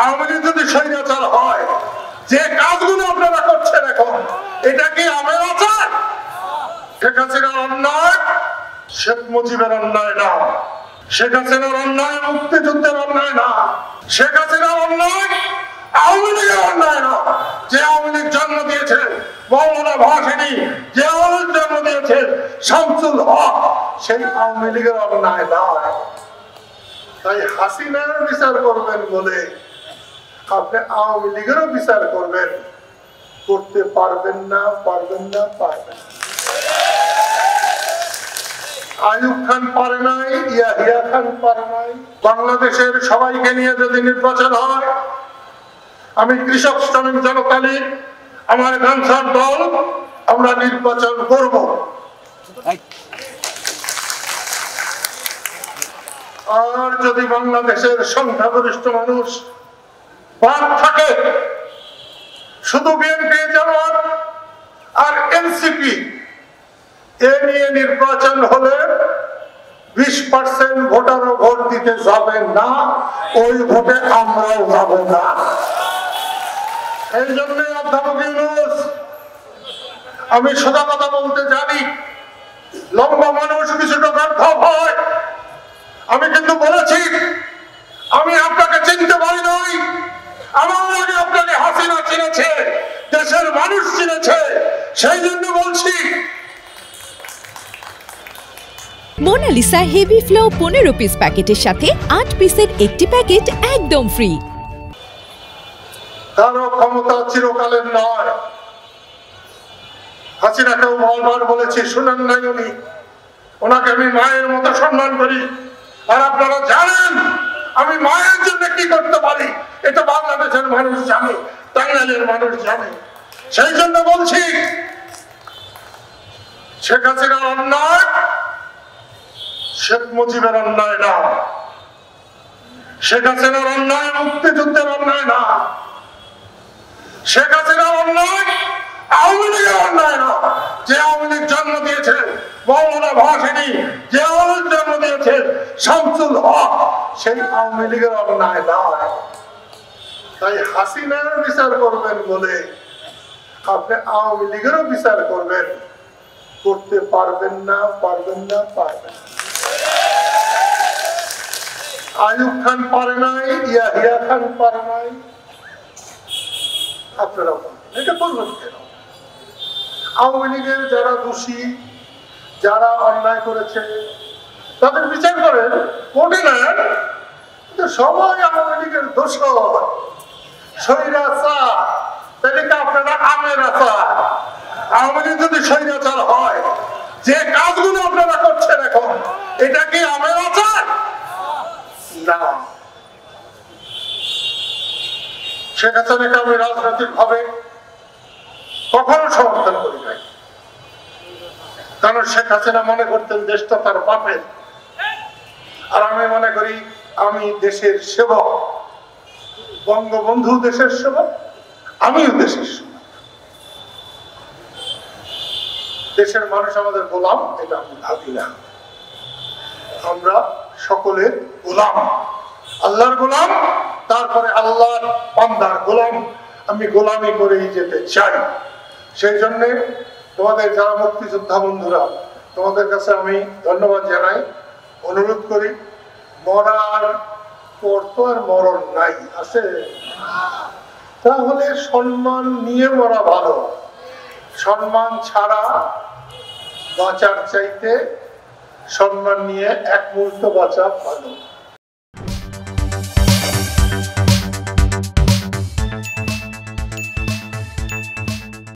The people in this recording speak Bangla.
আওয়ামী লীগ যদি স্বৈরাচার হয়, যে কাজগুলো আপনারা করছেন এখন, এটা কি আমের আচার? শেখ হাসিনার অন্যায় শেখ মুজিবের অন্যায় না, শেখ হাসিনার অন্যায় মুক্তিযুদ্ধের অন্যায় না, শেখ হাসিনার অন্যায় আওয়ামী লীগের অন্যায় না। যে আওয়ামী লীগ জন্ম দিয়েছে মওলানা ভাসানী, যে আওয়ামী লীগ জন্ম দিয়েছে শামসুল হক, সেই আওয়ামী লীগের অন্যায় নয়। তাই হাসিনার বিচার করবেন বলে আপনি আওয়ামী লীগেরও বিচার করবেন, করতে পারবেন না, পারবেন না, পারবেন। আইয়ুব খান পারে নাই, ইয়াহিয়া খান পারে নাই। বাংলাদেশের সবাইকে নিয়ে যদি নির্বাচন হয়, আমি কৃষক শ্রমিক জনতা লীগ, আমার গামছার দল, আমরা নির্বাচন করব। আর যদি বাংলাদেশের সংখ্যাগরিষ্ঠ মানুষ বাদ থাকে, শুধু বিএনপি, জামাত আর এনসিপি এ নিয়ে নির্বাচন হলে 20% ভোটারও ভোট দিতে যাবে না, ওই ভোটে আমরাও যাব না। এই জন্য অধ্যাপক ইউনূস, আমি সোজা কথা বলতে জানি, লম্বা মানুষ কিছুটা ব্যর্থ হয়। আমি কিন্তু বলেছি, আমি আপনাকে চিনতে পারি নাই, আমার আগে আপনাকে হাসিনা চিনেছে, দেশের মানুষ চিনেছে, সেই জন্য বলছি। মোনালিসা হেভি ফ্লো 15 পিস প্যাকেটের সাথে 8 পিসের একটি প্যাকেট একদম ফ্রি। কারো ক্ষমতা চিরকালের নয়। হাসিনাকেও বারবার বলেছি, শুনেন নাই উনি। ওনাকে আমি মায়ের মতো সম্মান করি, আর আপনারা জানেন আমি মায়ের জন্য কি করতে পারি, এটা বাংলাদেশের মানুষ জানে, টাঙ্গাইলের মানুষ জানে। সেই জন্য বলছি, শেখ হাসিনার অন্যায় শেখ মুজিবের অন্যায় না, শেখ হাসিনার অন্যায় মুক্তিযুদ্ধের অন্যায় না, শেখ হাসিনার অন্যায় আওয়ামী লীগের অন্যায় না। যে আওয়ামী লীগ জন্ম দিয়েছে মওলানা ভাসানী, যে আওয়ামী লীগ জন্ম দিয়েছে শামসুল হক, সেই আওয়ামী লীগের অন্যায় নয়। তাই হাসিনার বিচার করবেন বলে আপনি আওয়ামী লীগেরও বিচার করবেন, করতে পারবেন না, পারবেন না, পারবেন। আইয়ুব খান পারে নাই, ইয়াহিয়া খান পারে নাই, আপনারা এটা বলবেন কেন? আওয়ামী লীগের যারা দোষী, যারা অন্যায় করেছে, তাদের বিচার করেন, কোর্টে নেন। সবাই আওয়ামী লীগের দোষর, স্বৈরাচার, তাহলে কি আপনারা আমের আচার? আওয়ামী লীগ যদি স্বৈরাচার হয়, যে কাজগুলো আপনারা করছেন এখন, এটা কি আমের আচার? না। শেখ হাসিনাকে আমি রাজনৈতিক ভাবে কখনো সমর্থন করি নাই, কারণ শেখ হাসিনা মনে করতেন দেশটা তার বাপের, আর আমি মনে করি আমি দেশের সেবক। বঙ্গবন্ধু দেশের সেবক, আমিও দেশের সেবক। দেশের মানুষ আমাদের গোলাম, এটা আমি ভাবি না। আমরা সকলের গোলাম, আল্লাহর গোলাম, তারপরে আল্লাহর বান্দার গোলাম। আমি গোলামি করেই যেতে চাই। সেই জন্য তোমাদের যারা মুক্তিযোদ্ধা বন্ধুরা, তোমাদের কাছে আমি ধন্যবাদ জানাই, অনুরোধ করি, মরার পর তো আর মরণ নাই, আছে? তাহলে সম্মান নিয়ে মরা ভালো। সম্মান ছাড়া বাঁচার চাইতে সম্মান নিয়ে এক মুহূর্ত বাঁচা ভালো।